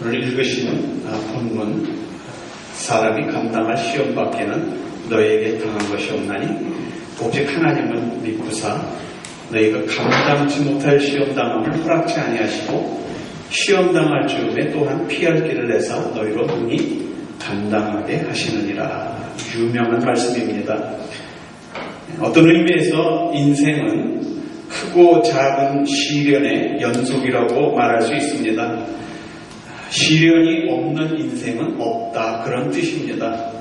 오늘 읽으시는 본문, 사람이 감당할 시험 밖에는 너에게 당한 것이 없나니 오직 하나님을 믿고사 너희가 감당치 못할 시험 당함을 허락치 아니하시고 시험 당할 즈음에 또한 피할 길을 내사 너희로 능히 감당하게 하시느니라. 유명한 말씀입니다. 어떤 의미에서 인생은 크고 작은 시련의 연속이라고 말할 수 있습니다. 시련이 없는 인생은 없다, 그런 뜻입니다.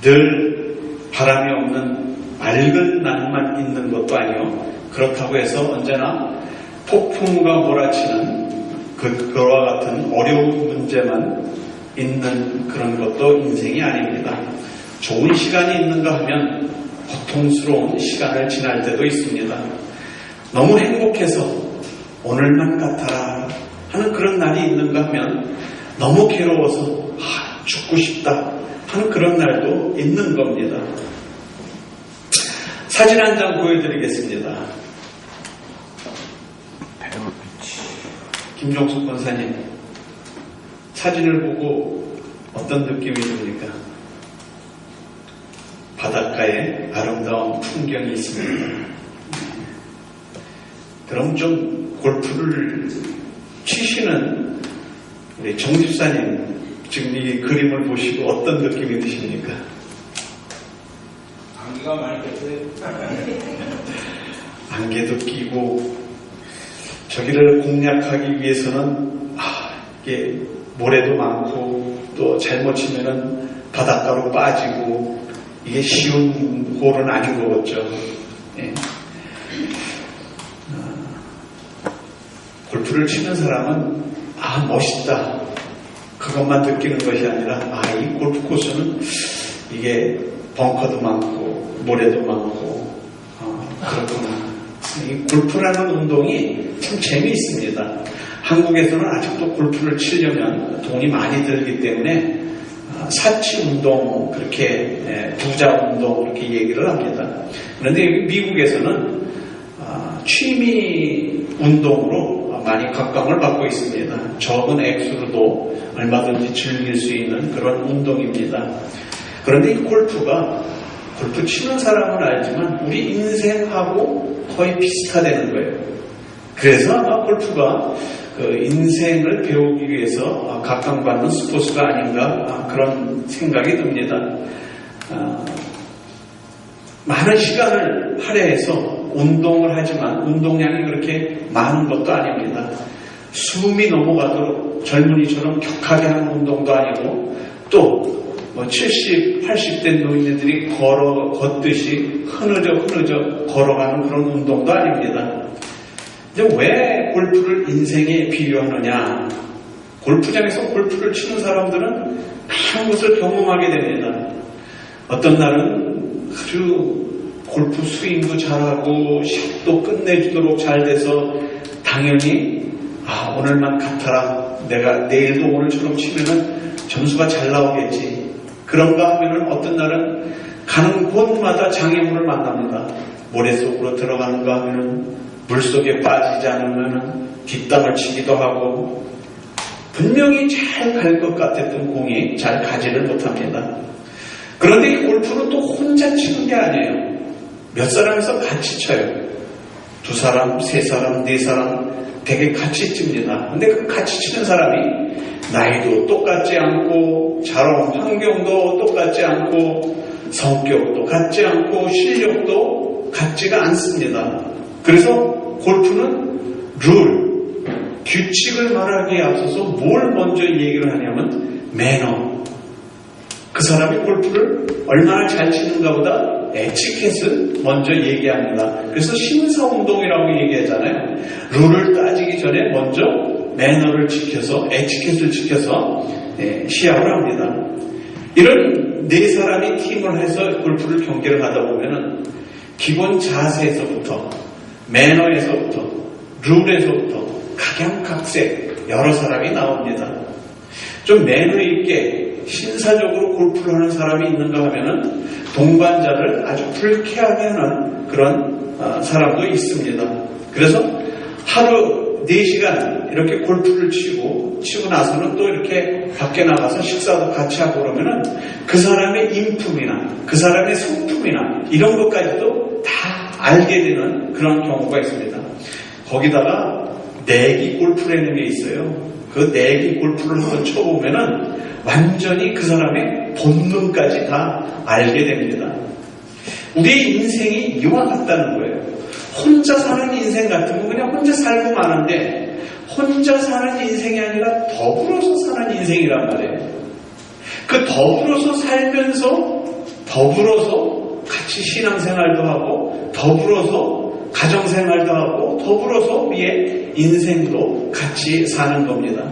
늘 바람이 없는 맑은 날만 있는 것도 아니요, 그렇다고 해서 언제나 폭풍과 몰아치는 그와 같은 어려운 문제만 있는 그런 것도 인생이 아닙니다. 좋은 시간이 있는가 하면 고통스러운 시간을 지날 때도 있습니다. 너무 행복해서 오늘만 같아라 하는 그런 날이 있는가 하면 너무 괴로워서 죽고 싶다 하는 그런 날도 있는 겁니다. 사진 한 장 보여드리겠습니다. 김종숙 권사님, 사진을 보고 어떤 느낌이 듭니까? 바닷가에 아름다운 풍경이 있습니다. 그럼 좀 골프를 치시는 우리 정 집사님, 지금 이 그림을 보시고 어떤 느낌이 드십니까? 안개가 많이 꼈어요. 안개도 끼고, 저기를 공략하기 위해서는 이게 모래도 많고 또 잘못 치면은 바닷가로 빠지고, 이게 쉬운 홀은 아닌 거겠죠. 예. 골프를 치는 사람은 멋있다 그것만 느끼는 것이 아니라 이 골프 코스는 이게 벙커도 많고 모래도 많고 그렇구나. 이 골프라는 운동이 참 재미있습니다. 한국에서는 아직도 골프를 치려면 돈이 많이 들기 때문에 사치 운동, 그렇게 부자 운동 그렇게 얘기를 합니다. 그런데 미국에서는 취미 운동으로 많이 각광을 받고 있습니다. 적은 액수로도 얼마든지 즐길 수 있는 그런 운동입니다. 그런데 이 골프가, 골프 치는 사람은 알지만 우리 인생하고 거의 비슷하다는 거예요. 그래서 아마 골프가 그 인생을 배우기 위해서 각광받는 스포츠가 아닌가 그런 생각이 듭니다. 많은 시간을 할애해서 운동을 하지만 운동량이 그렇게 많은 것도 아닙니다. 숨이 넘어가도록 젊은이처럼 격하게 하는 운동도 아니고 또 70, 80대 노인들이 걷듯이 흐느적 걸어가는 그런 운동도 아닙니다. 근데 왜 골프를 인생에 비유하느냐? 골프장에서 골프를 치는 사람들은 많은 것을 경험하게 됩니다. 어떤 날은 아주 골프 스윙도 잘하고 샷도 끝내주도록 잘 돼서 당연히 오늘만 같아라, 내가 내일도 오늘처럼 치면은 점수가 잘 나오겠지, 그런가 하면은 어떤 날은 가는 곳마다 장애물을 만납니다. 모래 속으로 들어가는가 하면은 물속에 빠지지 않으면 뒷땅을 치기도 하고, 분명히 잘 갈 것 같았던 공이 잘 가지를 못합니다. 그런데 이 골프는 또 혼자 치는 게 아니에요. 몇 사람에서 같이 쳐요. 2사람, 3사람, 4사람 되게 같이 칩니다. 근데 그 같이 치는 사람이 나이도 똑같지 않고, 자란 환경도 똑같지 않고, 성격도 같지 않고, 실력도 같지가 않습니다. 그래서 골프는 규칙을 말하기에 앞서서 뭘 먼저 얘기를 하냐면 매너. 그 사람이 골프를 얼마나 잘 치는가 보다 에티켓을 먼저 얘기합니다. 그래서 심사운동이라고 얘기하잖아요. 룰을 따지기 전에 먼저 매너를 지켜서, 에티켓을 지켜서 시합을 합니다. 이런 4사람이 팀을 해서 골프를 경기를 하다 보면은 기본 자세에서부터, 매너에서부터, 룰에서부터 각양각색 여러 사람이 나옵니다. 좀 매너 있게 신사적으로 골프를 하는 사람이 있는가 하면은 동반자를 아주 불쾌하게 하는 그런 사람도 있습니다. 그래서 하루 4시간 이렇게 골프를 치고 나서는 또 이렇게 밖에 나가서 식사도 같이 하고 그러면은 그 사람의 인품이나 그 사람의 성품이나 이런 것까지도 다 알게 되는 그런 경우가 있습니다. 거기다가 내기 골프라는 게 있어요. 그 내기 골프를 한번 쳐보면은 완전히 그 사람의 본능까지 다 알게 됩니다. 우리의 인생이 이와 같다는 거예요. 혼자 사는 인생 같은 거 그냥 혼자 살고 마는데 혼자 사는 인생이 아니라 더불어서 사는 인생이란 말이에요. 그 더불어서 살면서 더불어서 같이 신앙생활도 하고 더불어서 가정생활도 하고 더불어서 우리의 인생도 같이 사는 겁니다.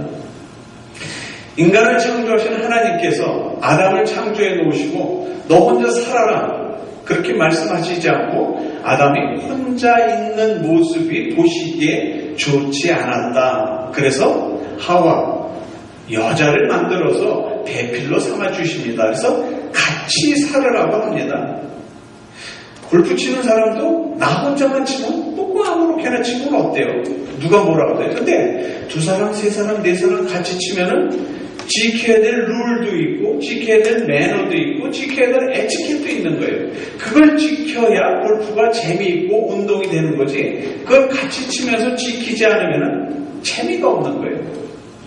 인간을 창조하신 하나님께서 아담을 창조해 놓으시고 너 혼자 살아라 그렇게 말씀하시지 않고 아담이 혼자 있는 모습이 보시기에 좋지 않았다. 그래서 하와 여자를 만들어서 배필로 삼아 주십니다. 그래서 같이 살으라고 합니다. 골프 치는 사람도 나 혼자만 치면 뭐 아무렇게나 치면 어때요? 누가 뭐라고 해요? 근데 2사람, 3사람, 4사람 같이 치면은 지켜야 될 룰도 있고 지켜야 될 매너도 있고 지켜야 될 에티켓도 있는 거예요. 그걸 지켜야 골프가 재미있고 운동이 되는 거지 그걸 같이 치면서 지키지 않으면 재미가 없는 거예요.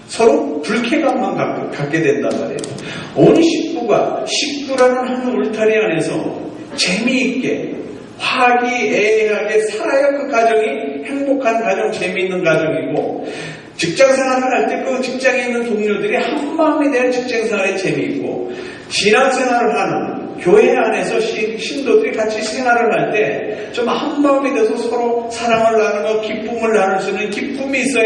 서로 불쾌감만 갖게 된단 말이에요. 온 식구라는 한 울타리 안에서 재미있게 화기애애하게 살아야 그 가정이 행복한 가정, 재미있는 가정이고 직장생활을 할 때 그 직장에 있는 동료들이 한마음이 되는 직장생활에 재미있고 신앙생활을 하는 교회 안에서 신도들이 같이 생활을 할 때 좀 한마음이 돼서 서로 사랑을 나누고 기쁨을 나눌 수 있는 기쁨이 있어야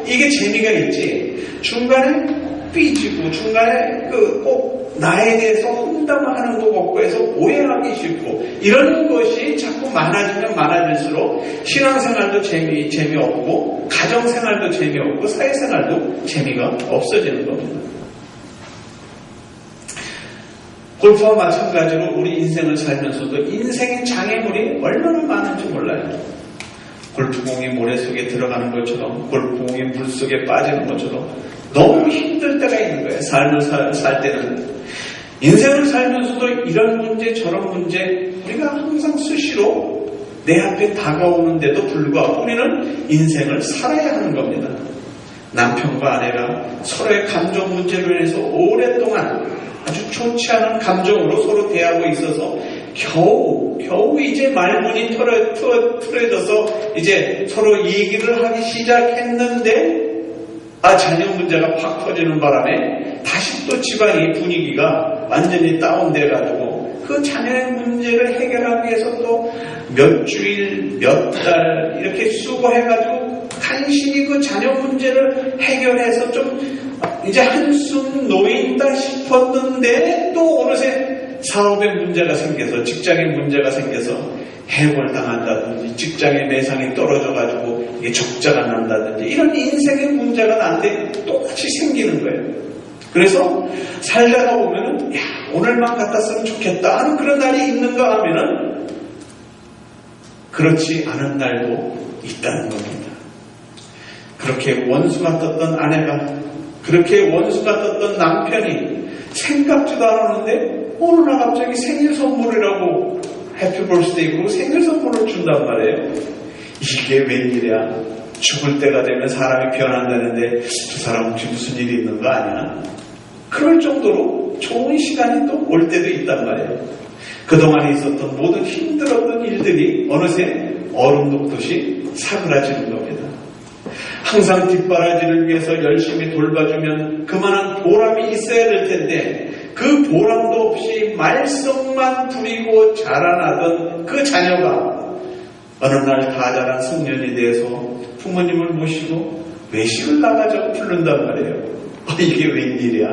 이게 재미가 있지 중간에 삐지고 중간에 꼭 나에 대해서 혼담하는 거 없고 해서 오해하기 싫고 이런 것이 자꾸 많아지면 많아질수록 신앙생활도 재미없고 가정생활도 재미없고 사회생활도 재미가 없어지는 겁니다. 골프와 마찬가지로 우리 인생을 살면서도 인생의 장애물이 얼마나 많은지 몰라요. 골프공이 모래 속에 들어가는 것처럼 골프공이 물속에 빠지는 것처럼 너무 힘들 때가 있는 거예요. 삶을 살 때는. 인생을 살면서도 이런 문제 저런 문제 우리가 항상 수시로 내 앞에 다가오는데도 불구하고 우리는 인생을 살아야 하는 겁니다. 남편과 아내가 서로의 감정 문제로 인해서 오랫동안 아주 좋지 않은 감정으로 서로 대하고 있어서 겨우 이제 말문이 틀어져서 이제 서로 얘기를 하기 시작했는데 자녀 문제가 팍 터지는 바람에 다시 또 집안의 분위기가 완전히 다운돼가지고 그 자녀의 문제를 해결하기 위해서 또 몇 주일, 몇 달 이렇게 수고해가지고 간신히 그 자녀 문제를 해결해서 좀 이제 한숨 놓인다 싶었는데 또 어느새 사업에 문제가 생겨서 직장에 문제가 생겨서 해고당한다든지 직장의 매상이 떨어져가지고 이게 적자가 난다든지 이런 인생의 문제가 나한테 똑같이 생기는 거예요. 그래서 살다가 보면은 오늘만 같았으면 좋겠다 하는 그런 날이 있는가 하면은 그렇지 않은 날도 있다는 겁니다. 그렇게 원수 같았던 아내가 그렇게 원수 같았던 남편이 생각지도 않았는데 어느 날 갑자기 생일 선물이라고 해피 벌스데이고 생일 선물을 준단 말이에요. 이게 웬일이야. 죽을 때가 되면 사람이 변한다는데 저 사람 혹시 무슨 일이 있는 거 아니야? 그럴 정도로 좋은 시간이 또 올 때도 있단 말이에요. 그동안에 있었던 모든 힘들었던 일들이 어느새 얼음 녹듯이 사그라지는 겁니다. 항상 뒷바라지를 위해서 열심히 돌봐주면 그만한 보람이 있어야 될 텐데 그 보람도 없이 말썽만 부리고 자라나던 그 자녀가 어느 날 다 자란 성년이 돼서 부모님을 모시고 외식을 나가자고 부른단 말이에요. 이게 웬일이야?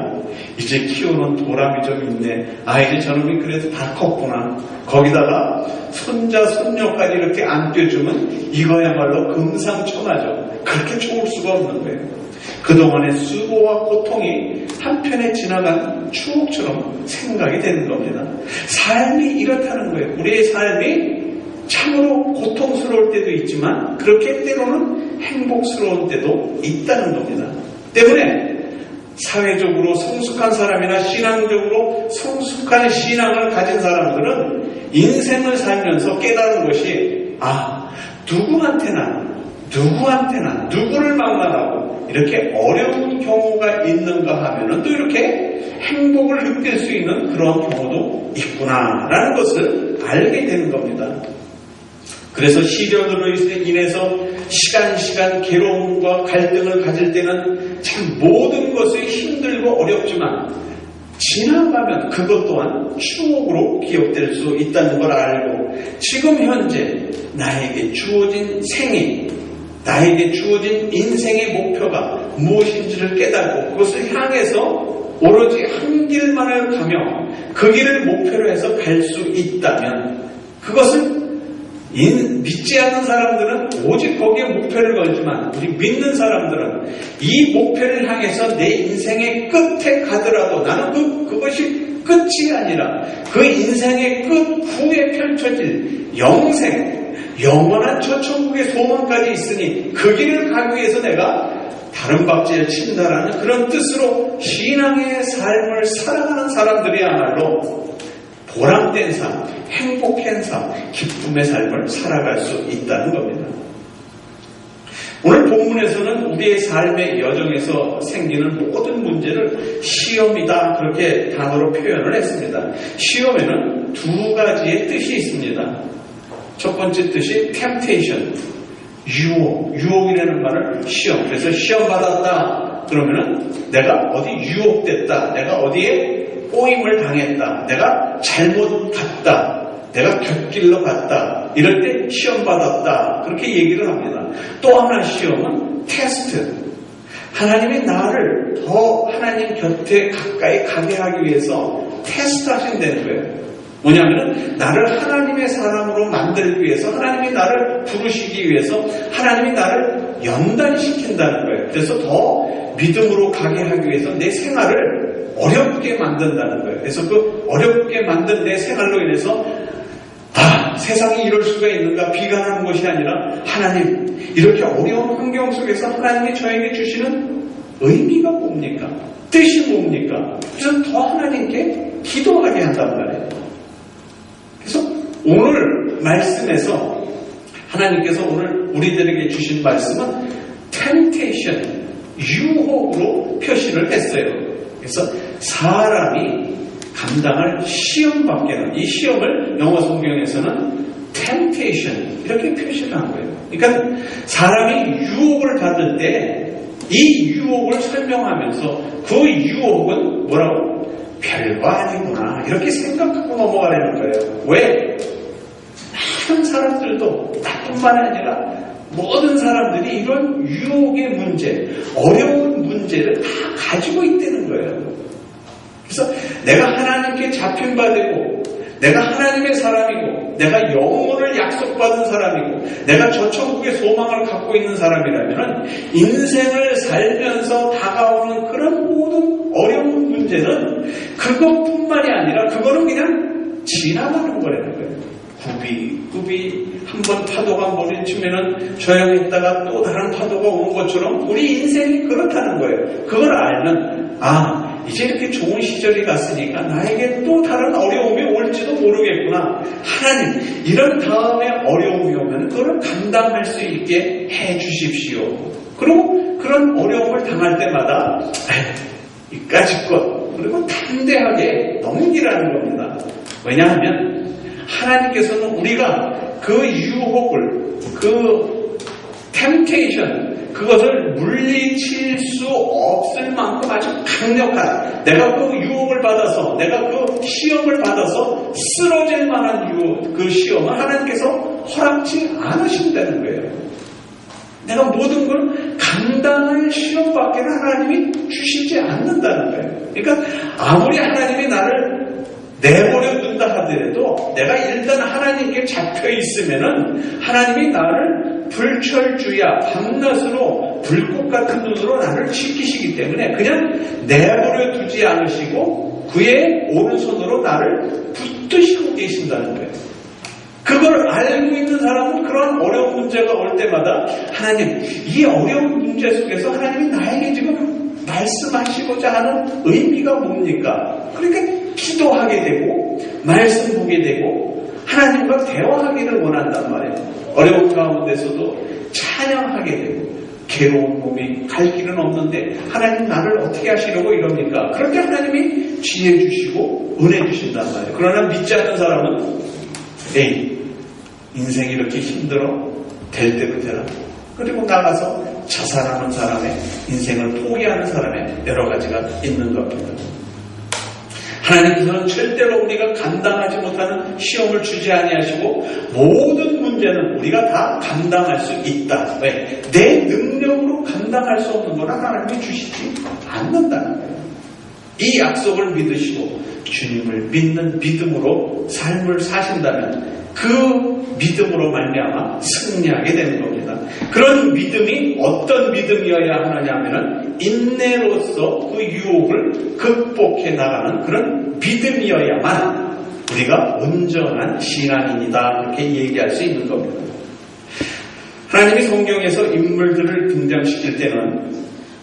이제 키우는 보람이 좀 있네. 이제 저놈이 그래도 다 컸구나. 거기다가 손자, 손녀까지 이렇게 안겨주면 이거야말로 금상첨화죠. 그렇게 좋을 수가 없는 거예요. 그동안의 수고와 고통이 한편에 지나간 추억처럼 생각이 되는 겁니다. 삶이 이렇다는 거예요. 우리의 삶이 참으로 고통스러울 때도 있지만 그렇게 때로는 행복스러운 때도 있다는 겁니다. 때문에 사회적으로 성숙한 사람이나 신앙적으로 성숙한 신앙을 가진 사람들은 인생을 살면서 깨달은 것이 누구한테나 누구를 만나고 이렇게 어려운 경우가 있는가 하면은 또 이렇게 행복을 느낄 수 있는 그런 경우도 있구나라는 것을 알게 되는 겁니다. 그래서 시련으로 인해서 시간 괴로움과 갈등을 가질 때는 참 모든 것이 힘들고 어렵지만 지나가면 그것 또한 추억으로 기억될 수 있다는 걸 알고 지금 현재 나에게 주어진 생애, 나에게 주어진 인생의 목표가 무엇인지를 깨닫고 그것을 향해서 오로지 한 길만을 가며 그 길을 목표로 해서 갈 수 있다면 그것은 믿지 않는 사람들은 오직 거기에 목표를 걸지만 우리 믿는 사람들은 이 목표를 향해서 내 인생의 끝에 가더라도 나는 그것이 끝이 아니라 그 인생의 끝 후에 펼쳐질 영원한 천국의 소망까지 있으니 그 길을 가기 위해서 내가 다른 박제를 친다라는 그런 뜻으로 신앙의 삶을 살아가는 사람들이야말로 보람된 삶, 행복한 삶, 기쁨의 삶을 살아갈 수 있다는 겁니다. 오늘 본문에서는 우리의 삶의 여정에서 생기는 모든 문제를 시험이다 그렇게 단어로 표현을 했습니다. 시험에는 두 가지의 뜻이 있습니다. 첫 번째 뜻이 temptation, 유혹이라는 말을 시험. 그래서 시험 받았다 그러면은 내가 어디 유혹됐다, 내가 어디에 꼬임을 당했다, 내가 잘못 갔다, 내가 곁길로 갔다, 이럴 때 시험 받았다 그렇게 얘기를 합니다. 또 하나 시험은 테스트. 하나님이 나를 더 하나님 곁에 가까이 가게 하기 위해서 테스트 하신다는 거예요. 뭐냐면 나를 하나님의 사람으로 만들기 위해서, 하나님이 나를 부르시기 위해서 하나님이 나를 연단시킨다는 거예요. 그래서 더 믿음으로 가게 하기 위해서 내 생활을 어렵게 만든다는 거예요. 그래서 그 어렵게 만든 내 생활로 인해서 세상이 이럴 수가 있는가 비관하는 것이 아니라 하나님, 이렇게 어려운 환경 속에서 하나님이 저에게 주시는 의미가 뭡니까? 뜻이 뭡니까? 그래서 더 하나님께 기도하게 한단 말이에요. 그래서 오늘 말씀에서 하나님께서 오늘 우리들에게 주신 말씀은 temptation, 유혹으로 표시를 했어요. 그래서 사람이 감당할 시험밖에 는 이 시험을 영어 성경에서는 temptation 이렇게 표시를 한 거예요. 그러니까 사람이 유혹을 받을 때 이 유혹을 설명하면서 그 유혹은 뭐라고? 별거 아니구나 이렇게 생각하고 넘어가려는 거예요. 왜? 많은 사람들도 나뿐만 아니라 모든 사람들이 이런 유혹의 문제, 어려운 문제를 다 가지고 있다는 거예요. 그래서 내가 하나님께 잡힌 바 되고 내가 하나님의 사람이고 내가 영혼을 약속받은 사람이고 내가 저 천국의 소망을 갖고 있는 사람이라면 인생을 살면서 다가오는 그런 모든 어려운 문제는 그것뿐만이 아니라 그거는 그냥 지나가는 거라는 거예요. 굽이 한번 파도가 몰리치면은 조용했다가 또 다른 파도가 오는 것처럼 우리 인생이 그렇다는 거예요. 그걸 알면 이제 이렇게 좋은 시절이 갔으니까 나에게 또 다른 어려움이 올지도 모르겠구나. 하나님, 이런 다음에 어려움이 오면 그걸 감당할 수 있게 해 주십시오. 그리고 그런 어려움을 당할 때마다 이까짓 것 그리고 담대하게 넘기라는 겁니다. 왜냐하면 하나님께서는 우리가 그 유혹을, 그 temptation, 그것을 물리칠 수 없을 만큼 아주 강력한, 내가 그 유혹을 받아서, 내가 그 시험을 받아서 쓰러질 만한 그 시험을 하나님께서 허락치 않으신다는 거예요. 내가 모든 걸 감당할 시험밖에 하나님이 주시지 않는다는 거예요. 그러니까 아무리 하나님이 나를 내버려 둔다 하더라도 내가 일단 하나님께 잡혀 있으면은 하나님이 나를 불철주야 밤낮으로 불꽃 같은 눈으로 나를 지키시기 때문에 그냥 내버려 두지 않으시고 그의 오른손으로 나를 붙드시고 계신다는 거예요. 그걸 알고 있는 사람은 그런 어려운 문제가 올 때마다 하나님, 이 어려운 문제 속에서 하나님이 나에게 지금 말씀하시고자 하는 의미가 뭡니까? 그러니까 기도하게 되고 말씀 보게 되고 하나님과 대화하기를 원한단 말이에요. 어려운 가운데서도 찬양하게 되고 괴로운 몸이 갈 길은 없는데 하나님 나를 어떻게 하시려고 이럽니까? 그렇게 하나님이 지혜 주시고 은혜 주신단 말이에요. 그러나 믿지 않는 사람은 에이, 인생이 이렇게 힘들어? 될 대로 되라. 그리고 나가서 자살하는 사람의 인생을 포기하는 사람의 여러 가지가 있는 겁니다. 하나님께서는 절대로 우리가 감당하지 못하는 시험을 주지 아니하시고 모든 문제는 우리가 다 감당할 수 있다. 왜? 내 능력으로 감당할 수 없는 건 하나님이 주시지 않는다는 거예요. 이 약속을 믿으시고 주님을 믿는 믿음으로 삶을 사신다면 그 믿음으로 말미암아 승리하게 되는 겁니다. 그런 믿음이 어떤 믿음이어야 하느냐면은 인내로서 그 유혹을 극복해 나가는 그런 믿음이어야만 우리가 온전한 신앙인이다 이렇게 얘기할 수 있는 겁니다. 하나님이 성경에서 인물들을 등장시킬 때는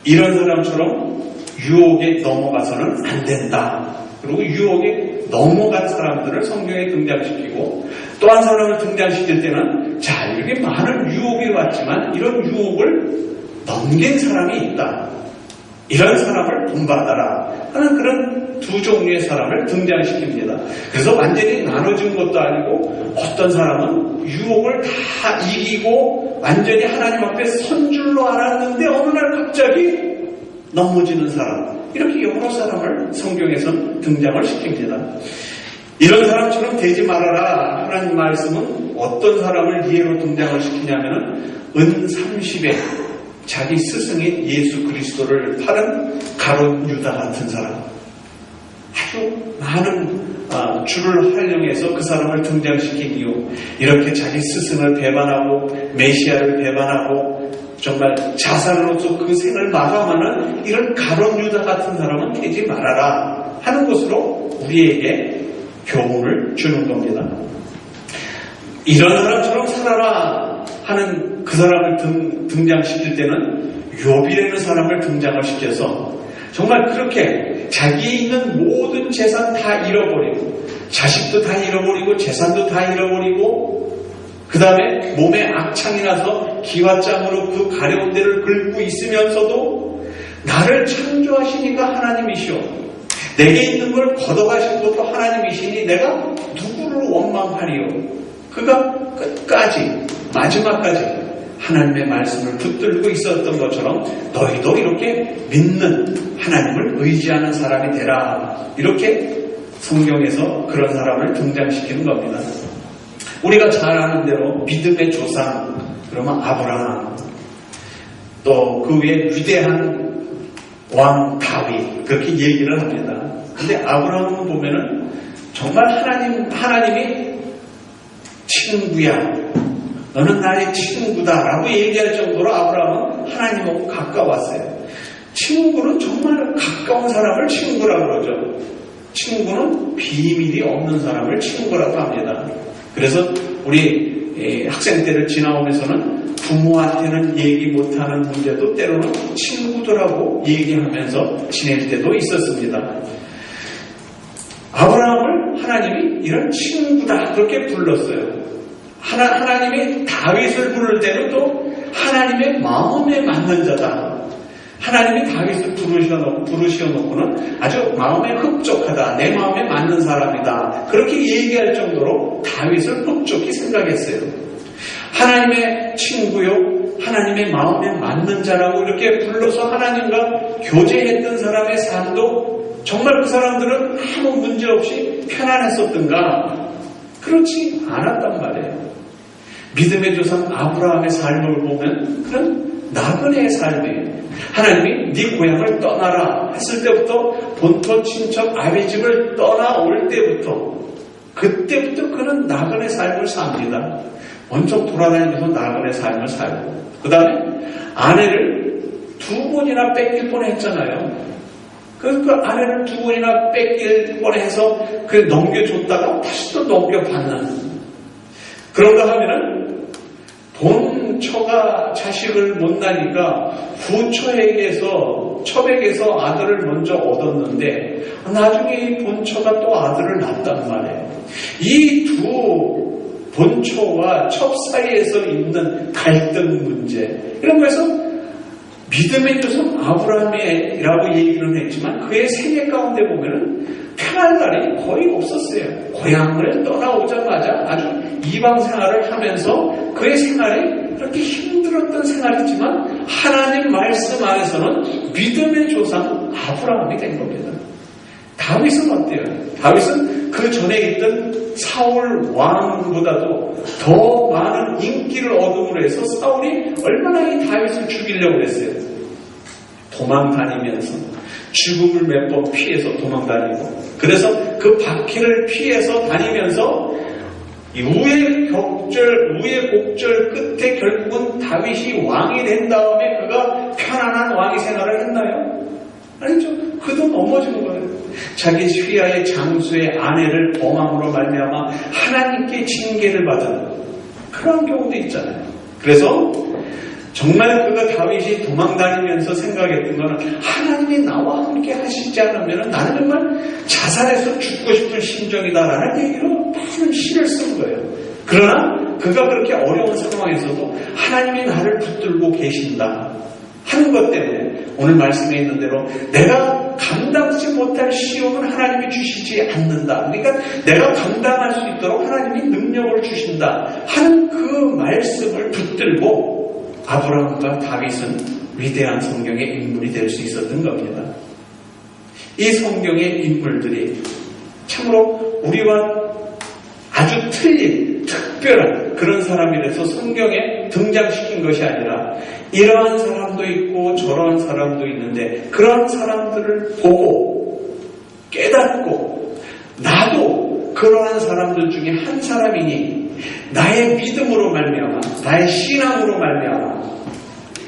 이런 사람처럼 유혹에 넘어가서는 안 된다. 그리고 유혹에 넘어간 사람들을 성경에 등장시키고 또 한 사람을 등장시킬 때는 자, 이렇게 많은 유혹이 왔지만 이런 유혹을 넘긴 사람이 있다. 이런 사람을 본받아라 하는 그런 두 종류의 사람을 등장시킵니다. 그래서 완전히 나눠진 것도 아니고 어떤 사람은 유혹을 다 이기고 완전히 하나님 앞에 선 줄로 알았는데 어느 날 갑자기 넘어지는 사람, 이렇게 여러 사람을 성경에서는 등장을 시킵니다. 이런 사람처럼 되지 말아라 하나님 말씀은 어떤 사람을 예로 등장을 시키냐면은 은 30에 자기 스승인 예수 그리스도를 팔은 가룟 유다 같은 사람, 아주 많은 줄을 활용해서 그 사람을 등장시킨 이유, 이렇게 자기 스승을 배반하고 메시아를 배반하고 정말 자살로서 그 생을 마감하는 이런 가룟 유다 같은 사람은 되지 말아라 하는 것으로 우리에게 교훈을 주는 겁니다. 이런 사람처럼 살아라 하는 그 사람을 등장시킬 때는 욥이라는 사람을 등장을 시켜서 정말 그렇게 자기 있는 모든 재산 다 잃어버리고 자식도 다 잃어버리고 재산도 다 잃어버리고 그 다음에 몸에 악창이 나서 기와장으로 그 가려운 데를 긁고 있으면서도 나를 창조하시니까 하나님이시오. 내게 있는 걸 걷어가신 것도 하나님이시니 내가 누구를 원망하리요. 그가 끝까지 마지막까지 하나님의 말씀을 붙들고 있었던 것처럼 너희도 이렇게 믿는 하나님을 의지하는 사람이 되라. 이렇게 성경에서 그런 사람을 등장시키는 겁니다. 우리가 잘 아는 대로 믿음의 조상, 그러면 아브라함, 또 그 위에 위대한 왕 다윗, 그렇게 얘기를 합니다. 근데 아브라함을 보면은 정말 하나님이 친구야, 너는 나의 친구다라고 얘기할 정도로 아브라함은 하나님하고 가까웠어요. 친구는 정말 가까운 사람을 친구라고 그러죠. 친구는 비밀이 없는 사람을 친구라고 합니다. 그래서 우리 학생 때를 지나오면서는 부모한테는 얘기 못하는 문제도 때로는 친구들하고 얘기하면서 지낼 때도 있었습니다. 아브라함을 하나님이 이런 친구다 그렇게 불렀어요. 하나님이 다윗을 부를 때는 또 하나님의 마음에 맞는 자다. 하나님이 다윗을 부르셔놓고는 아주 마음에 흡족하다. 내 마음에 맞는 사람이다. 그렇게 얘기할 정도로 다윗을 흡족히 생각했어요. 하나님의 친구요, 하나님의 마음에 맞는 자라고 이렇게 불러서 하나님과 교제했던 사람의 삶도 정말 그 사람들은 아무 문제 없이 편안했었던가? 그렇지 않았단 말이에요. 믿음의 조상 아브라함의 삶을 보면 그런 나그네의 삶이에요. 하나님이 네 고향을 떠나라 했을 때부터 본토 친척 아비 집을 떠나올 때부터 그때부터 그는 나그네 삶을 삽니다. 원쪽 돌아다니면서 나그네 삶을 살고 그 다음에 아내를 2번이나 뺏길 뻔했잖아요. 그러니까 아내를 2번이나 뺏길 뻔해서 그 넘겨줬다가 다시 또 넘겨받는 그런가 하면은 본처가 자식을 못 낳으니까 후처에게서 첩에게서 아들을 먼저 얻었는데 나중에 이 본처가 또 아들을 낳았단 말이에요. 이 두 본처와 첩 사이에서 있는 갈등 문제, 이런 거에서 믿음의 조상 아브라함이라고 얘기는 했지만 그의 생애 가운데 보면은 편할 날이 거의 없었어요. 고향을 떠나오자마자 아주 이방 생활을 하면서 그의 생활이 그렇게 힘들었던 생활이지만 하나님 말씀 안에서는 믿음의 조상 아브라함이 된 겁니다. 다윗은 어때요? 다윗은 그 전에 있던 사울 왕보다도 더 많은 인기를 얻음으로 해서 사울이 얼마나 이 다윗을 죽이려고 했어요. 도망 다니면서 죽음을 몇 번 피해서 도망 다니고, 그래서 그 박해를 피해서 다니면서 우여곡절 끝에 결국은 다윗이 왕이 된 다음에 그가 편안한 왕의 생활을 했나요? 아니죠. 그도 넘어진 거예요. 자기 휘하의 장수의 아내를 범함으로 말미암아 하나님께 징계를 받은 그런 경우도 있잖아요. 그래서 정말 그가 다윗이 도망다니면서 생각했던 거는 하나님이 나와 함께 하시지 않으면 나는 정말 자살해서 죽고 싶은 심정이다라는 얘기로 많은 시를 쓴 거예요. 그러나 그가 그렇게 어려운 상황에서도 하나님이 나를 붙들고 계신다 하는 것 때문에 오늘 말씀에 있는 대로 내가 감당하지 못할 시험은 하나님이 주시지 않는다. 그러니까 내가 감당할 수 있도록 하나님이 능력을 주신다 하는 그 말씀을 붙들고 아브라함과 다윗은 위대한 성경의 인물이 될 수 있었던 겁니다. 이 성경의 인물들이 참으로 우리와 아주 틀린 특별한 그런 사람이라서 성경에 등장시킨 것이 아니라 이러한 사람도 있고 저러한 사람도 있는데 그러한 사람들을 보고 깨닫고 나도 그러한 사람들 중에 한 사람이니 나의 믿음으로 말미암아 나의 신앙으로 말미암아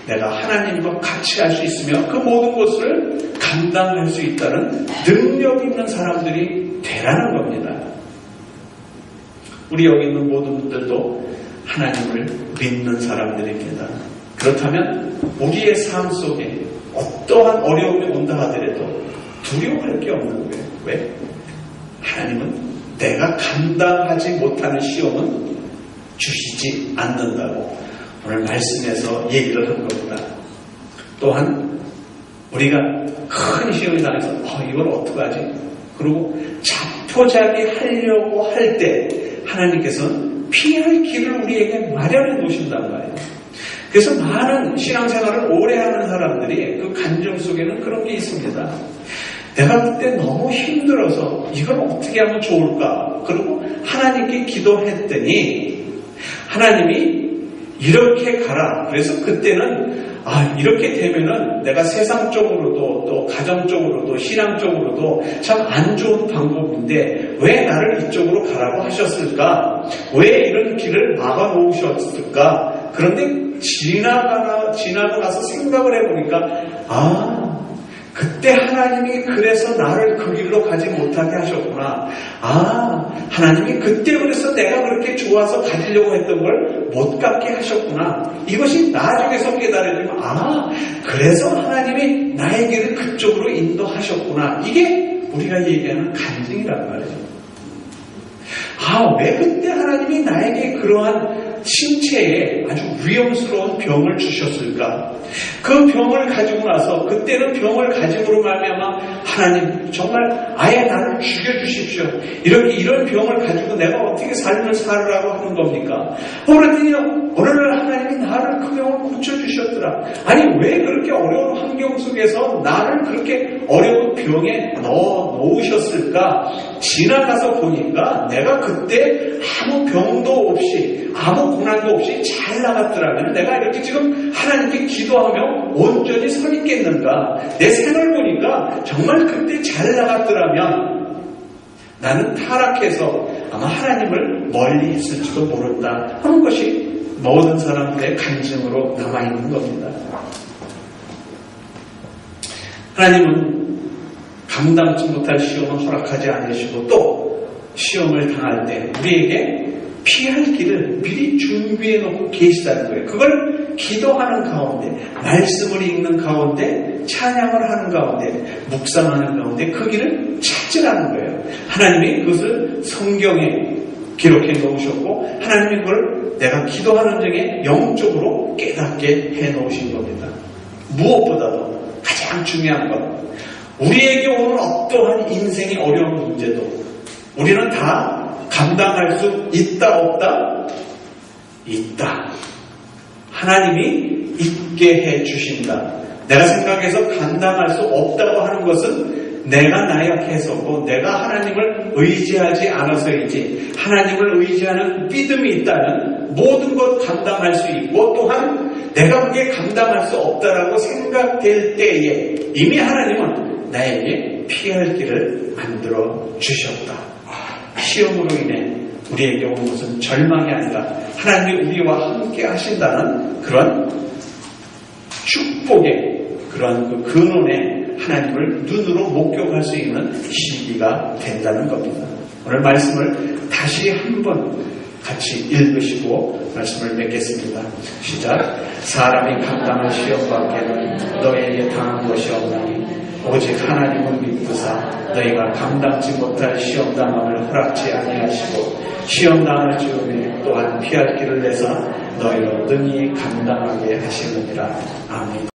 내가 하나님과 같이 할 수 있으며 그 모든 것을 감당할 수 있다는 능력 있는 사람들이 되라는 겁니다. 우리 여기 있는 모든 분들도 하나님을 믿는 사람들입니다. 그렇다면 우리의 삶 속에 어떠한 어려움이 온다 하더라도 두려워할 게 없는 거예요. 왜? 하나님은 내가 감당하지 못하는 시험은 주시지 않는다고 오늘 말씀에서 얘기를 한 겁니다. 또한 우리가 큰 시험이 당해서 이걸 어떡하지? 그리고 자포자기 하려고 할 때 하나님께서는 피할 길을 우리에게 마련해 놓으신단 말이에요. 그래서 많은 신앙생활을 오래 하는 사람들이 그 간증 속에는 그런 게 있습니다. 내가 그때 너무 힘들어서 이걸 어떻게 하면 좋을까? 그리고 하나님께 기도했더니 하나님이 이렇게 가라. 그래서 그때는 이렇게 되면은 내가 세상적으로도 또 가정적으로도 신앙적으로도 참 안 좋은 방법인데 왜 나를 이쪽으로 가라고 하셨을까? 왜 이런 길을 막아 놓으셨을까? 그런데 지나고 나서 생각을 해보니까 그때 하나님이 그래서 나를 그 길로 가지 못하게 하셨구나. 하나님이 그때 그래서 내가 그렇게 좋아서 가지려고 했던 걸 못 갖게 하셨구나. 이것이 나중에서 깨달아지면 그래서 하나님이 나의 길을 그쪽으로 인도하셨구나. 이게 우리가 얘기하는 간증이란 말이에요. 왜 그때 하나님이 나에게 그러한 신체에 아주 위험스러운 병을 주셨을까? 그 병을 가지고 나서 그때는 병을 가짐으로 말미암아 하나님 정말 아예 나를 죽여주십시오. 이런 병을 가지고 내가 어떻게 삶을 살으라고 하는 겁니까? 그러더니 어느 날 하나님이 나를 그 병을 고쳐주셨더라. 아니 왜 그렇게 어려운 환경 속에서 나를 그렇게 어려운 병에 놓으셨을까? 지나가서 보니까 내가 그때 아무 병도 없이 아무 고난도 없이 잘 나갔더라면 내가 이렇게 지금 하나님께 기도하며 온전히 서 있겠는가? 내 생을 보니까 정말 그때 잘 나갔더라면 나는 타락해서 아마 하나님을 멀리 있을지도 모른다 하는 것이 모든 사람들의 간증으로 남아있는 겁니다. 하나님은 감당치 못할 시험은 허락하지 않으시고 또 시험을 당할 때 우리에게 피할 길을 미리 준비해 놓고 계시다는 거예요. 그걸 기도하는 가운데, 말씀을 읽는 가운데, 찬양을 하는 가운데, 묵상하는 가운데 그 길을 찾으라는 거예요. 하나님이 그것을 성경에 기록해 놓으셨고 하나님이 그걸 내가 기도하는 중에 영적으로 깨닫게 해 놓으신 겁니다. 무엇보다도 가장 중요한 건 우리에게 오는 어떠한 인생의 어려운 문제도 우리는 다 감당할 수 있다 없다? 있다. 하나님이 있게 해 주신다. 내가 생각해서 감당할 수 없다고 하는 것은 내가 나약해서고 내가 하나님을 의지하지 않아서이지, 하나님을 의지하는 믿음이 있다면 모든 것 감당할 수 있고 또한 내가 그게 감당할 수 없다라고 생각될 때에 이미 하나님은 나에게 피할 길을 만들어 주셨다. 시험으로 인해 우리에게 온 것은 절망이 아니라 하나님이 우리와 함께 하신다는 그런 축복의 그런 그 근원에 하나님을 눈으로 목격할 수 있는 시기가 된다는 겁니다. 오늘 말씀을 다시 한번 같이 읽으시고 말씀을 맺겠습니다. 시작. 사람이 감당할 시험 밖에는 너에게 당한 것이 없나니 오직 하나님은 믿으사 너희가 감당치 못할 시험당함을 허락지 아니하시고 시험당할 즈음에 또한 피할 길을 내사 너희로 능히 감당하게 하시느니라. 아멘.